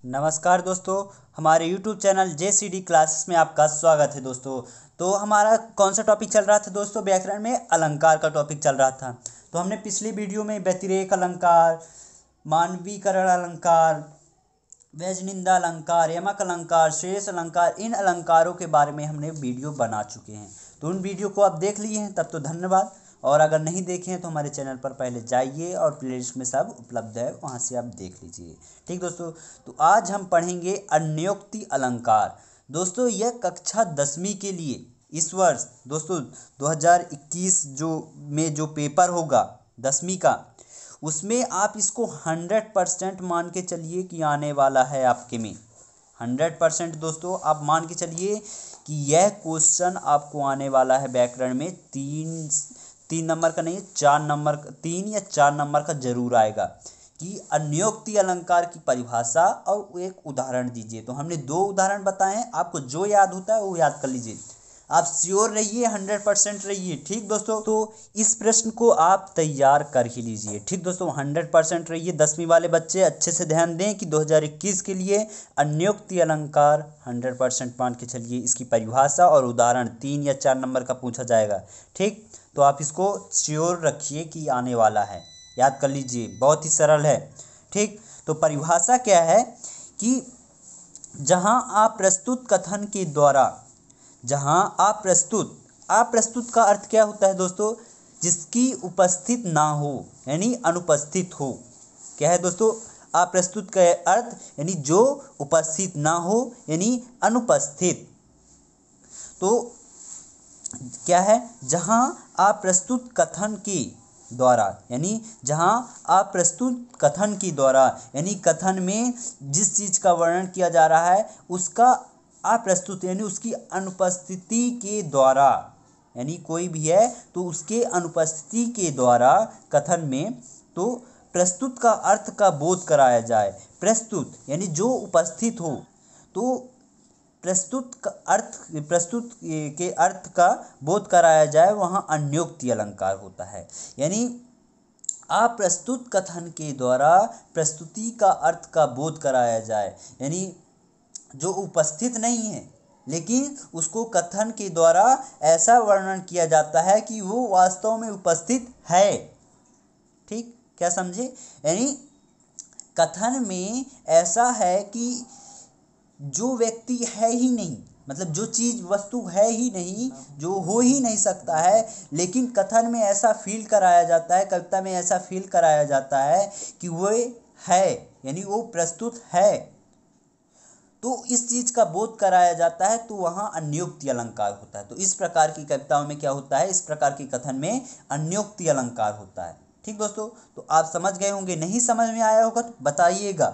नमस्कार दोस्तों, हमारे YouTube चैनल JCD क्लासेस में आपका स्वागत है दोस्तों। तो हमारा कौन सा टॉपिक चल रहा था दोस्तों? व्याकरण में अलंकार का टॉपिक चल रहा था। तो हमने पिछली वीडियो में व्यतिरेक अलंकार, मानवीकरण अलंकार, वैजनिंदा अलंकार, यमक अलंकार, श्रेयस अलंकार, इन अलंकारों के बारे में हमने वीडियो बना चुके हैं। तो उन वीडियो को आप देख लिए हैं, तब तो धन्यवाद। और अगर नहीं देखे हैं तो हमारे चैनल पर पहले जाइए और प्लेलिस्ट में सब उपलब्ध है, वहाँ से आप देख लीजिए। ठीक दोस्तों, तो आज हम पढ़ेंगे अन्योक्ति अलंकार। दोस्तों यह कक्षा 10वीं के लिए इस वर्ष दोस्तों 2021 जो पेपर होगा 10वीं का, उसमें आप इसको 100% मान के चलिए कि आने वाला है आपके में। 100% दोस्तों आप मान के चलिए कि यह क्वेश्चन आपको आने वाला है व्याकरण में। तीन नंबर का नहीं, 4 नंबर, 3 या 4 नंबर का जरूर आएगा कि अन्योक्ति अलंकार की परिभाषा और एक उदाहरण दीजिए। तो हमने 2 उदाहरण बताए हैं, आपको जो याद होता है वो याद कर लीजिए। आप श्योर रहिए, 100% रहिए। ठीक दोस्तों, तो इस प्रश्न को आप तैयार कर ही लीजिए। ठीक दोस्तों, 100% रहिए। 10वीं वाले बच्चे अच्छे से ध्यान दें कि 2021 के लिए अन्योक्ति अलंकार 100% मान के चलिए। इसकी परिभाषा और उदाहरण 3 या 4 नंबर का पूछा जाएगा। ठीक, तो आप इसको श्योर रखिए कि आने वाला है, याद कर लीजिए, बहुत ही सरल है। ठीक, तो परिभाषा क्या है कि जहां आप प्रस्तुत कथन के द्वारा, जहां आप प्रस्तुत का अर्थ क्या होता है दोस्तों? जिसकी उपस्थित ना हो, यानी अनुपस्थित हो। क्या है दोस्तों? आप प्रस्तुत का अर्थ यानी जो उपस्थित ना हो, यानी अनुपस्थित। तो क्या है? जहां आप प्रस्तुत कथन के द्वारा, यानी जहां आप प्रस्तुत कथन के द्वारा, यानी कथन में जिस चीज का वर्णन किया जा रहा है उसका अप्रस्तुत यानी उसकी अनुपस्थिति के द्वारा, यानी कोई भी है तो उसके अनुपस्थिति के द्वारा कथन में तो प्रस्तुत का अर्थ का बोध कराया जाए। प्रस्तुत यानी जो उपस्थित हो, तो प्रस्तुत के अर्थ का बोध कराया जाए, वहाँ अन्योक्ति अलंकार होता है। यानी अप्रस्तुत कथन के द्वारा प्रस्तुति का अर्थ का बोध कराया जाए, यानी जो उपस्थित नहीं है लेकिन उसको कथन के द्वारा ऐसा वर्णन किया जाता है कि वो वास्तव में उपस्थित है। ठीक, क्या समझे? यानी कथन में ऐसा है कि जो व्यक्ति है ही नहीं, मतलब जो चीज वस्तु है ही नहीं, जो हो ही नहीं सकता है, लेकिन कथन में ऐसा फील कराया जाता है, कविता में ऐसा फील कराया जाता है कि वो है, यानी वो प्रस्तुत है, तो इस चीज का बोध कराया जाता है, तो वहां अन्योक्ति अलंकार होता है। तो इस प्रकार की कविताओं में क्या होता है? इस प्रकार की कथन में अन्योक्ति अलंकार होता है। ठीक दोस्तों, तो आप समझ गए होंगे। नहीं समझ में आया होगा तो बताइएगा,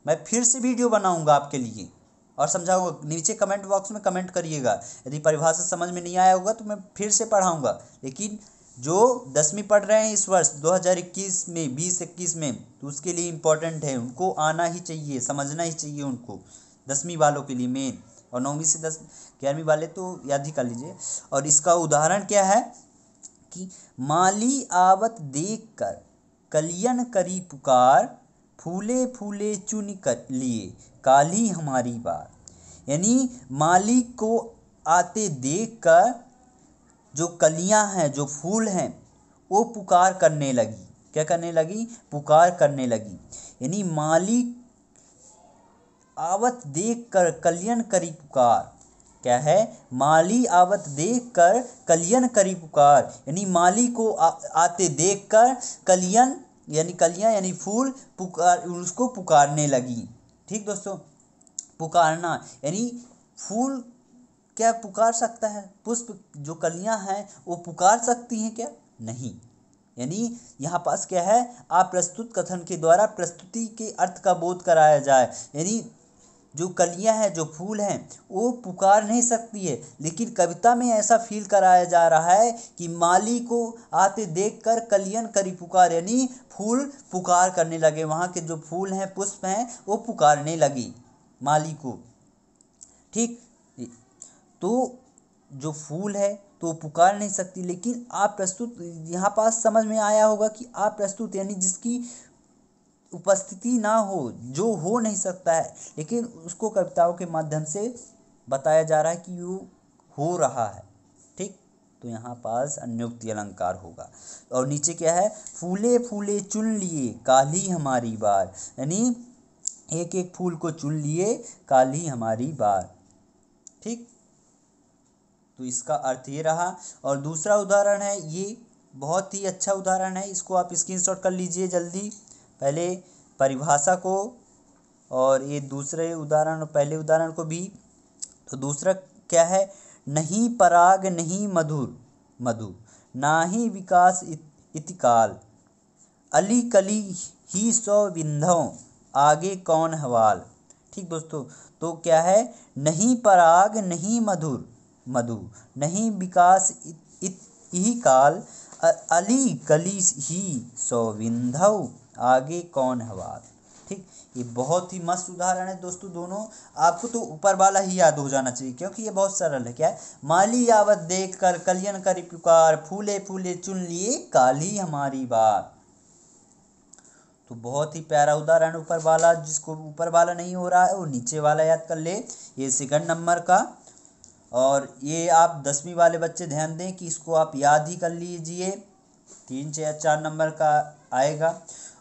मैं फिर से वीडियो बनाऊंगा आपके लिए और समझाऊंगा। नीचे कमेंट बॉक्स में कमेंट करिएगा। यदि परिभाषा समझ में नहीं आया होगा तो मैं फिर से पढ़ाऊंगा। लेकिन जो 10वीं पढ़ रहे हैं इस वर्ष 2021 में, 2021 में, तो उसके लिए इम्पोर्टेंट है, उनको आना ही चाहिए, समझना ही चाहिए उनको। 10वीं वालों के लिए मेन, और 9वीं से 11वीं वाले तो याद ही कर लीजिए। और इसका उदाहरण क्या है कि माली आवत देख कर कलियन करी पुकार, फूले फूले चुन कर लिए काली हमारी बार। यानी माली को आते देख कर जो कलियां हैं, जो फूल हैं, वो पुकार करने लगी। क्या करने लगी? पुकार करने लगी। यानी माली आवत देख कर कलियन करी पुकार। क्या है? माली आवत देख कर कलियन करी पुकार, यानी माली को आते देख कर कलियन यानी कलियां यानी फूल उसको पुकारने लगी। ठीक दोस्तों, पुकारना यानी फूल क्या पुकार सकता है? पुष्प जो कलियां हैं वो पुकार सकती हैं क्या? नहीं। यानी यहाँ पास क्या है? अप्रस्तुत कथन के द्वारा प्रस्तुति के अर्थ का बोध कराया जाए। यानी जो कलियां हैं, जो फूल हैं, वो पुकार नहीं सकती है, लेकिन कविता में ऐसा फील कराया जा रहा है कि माली को आते देखकर कलियन करी पुकार, यानी फूल पुकार करने लगे। वहाँ के जो फूल हैं, पुष्प हैं, वो पुकारने लगी माली को। ठीक, तो जो फूल है तो पुकार नहीं सकती, लेकिन आप प्रस्तुत, यहाँ पास समझ में आया होगा कि आप प्रस्तुत यानी जिसकी उपस्थिति ना हो, जो हो नहीं सकता है, लेकिन उसको कविताओं के माध्यम से बताया जा रहा है कि वो हो रहा है। ठीक, तो यहाँ पास अन्योक्ति अलंकार होगा। और नीचे क्या है, फूले फूले चुन लिए काली हमारी बार, यानी एक एक फूल को चुन लिए काली हमारी बार। ठीक, तो इसका अर्थ ये रहा। और दूसरा उदाहरण है, ये बहुत ही अच्छा उदाहरण है, इसको आप स्क्रीनशॉट कर लीजिए जल्दी, पहले परिभाषा को और ये दूसरे उदाहरण और पहले उदाहरण को भी। तो दूसरा क्या है, नहीं पराग नहीं मधुर मधु, ना ही विकास इति काल, अली कली ही सौ विंधों, आगे कौन हवाल। ठीक दोस्तों, तो क्या है, नहीं पराग नहीं मधुर मधु, नहीं विकास इहि काल, अली कली ही सौ विंधौ, आगे कौन हवाल। ठीक, ये बहुत ही मस्त उदाहरण है दोस्तों दोनों। आपको तो ऊपर वाला ही याद हो जाना चाहिए, क्योंकि ये बहुत सरल है। क्या है, माली यावत देख कर कलियन करी पुकार, फूले फूले चुन लिए काली हमारी बात। तो बहुत ही प्यारा उदाहरण ऊपर वाला, जिसको ऊपर वाला नहीं हो रहा है वो नीचे वाला याद कर ले, ये सेकंड नंबर का। और ये आप 10वीं वाले बच्चे ध्यान दें कि इसको आप याद ही कर लीजिए, 3 या 4 नंबर का आएगा।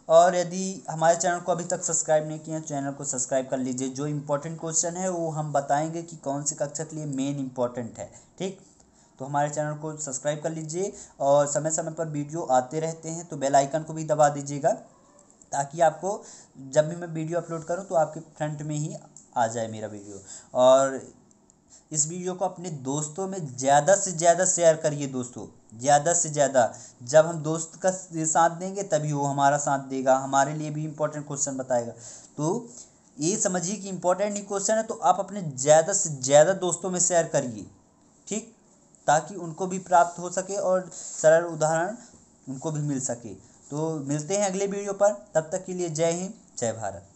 और यदि हमारे चैनल को अभी तक सब्सक्राइब नहीं किया, चैनल को सब्सक्राइब कर लीजिए। जो इम्पोर्टेंट क्वेश्चन है वो हम बताएंगे कि कौन सी कक्षा के लिए मेन इम्पोर्टेंट है। ठीक, तो हमारे चैनल को सब्सक्राइब कर लीजिए और समय समय पर वीडियो आते रहते हैं, तो बेल आइकन को भी दबा दीजिएगा, ताकि आपको जब भी मैं वीडियो अपलोड करूं तो आपके फ्रंट में ही आ जाए मेरा वीडियो। और इस वीडियो को अपने दोस्तों में ज़्यादा से ज़्यादा शेयर करिए दोस्तों, ज़्यादा से ज़्यादा। जब हम दोस्त का साथ देंगे तभी वो हमारा साथ देगा, हमारे लिए भी इम्पोर्टेंट क्वेश्चन बताएगा। तो ये समझिए कि इम्पोर्टेंट ही क्वेश्चन है, तो आप अपने ज़्यादा से ज़्यादा दोस्तों में शेयर करिए। ठीक, ताकि उनको भी प्राप्त हो सके और सरल उदाहरण उनको भी मिल सके। तो मिलते हैं अगले वीडियो पर, तब तक के लिए जय हिंद जय भारत।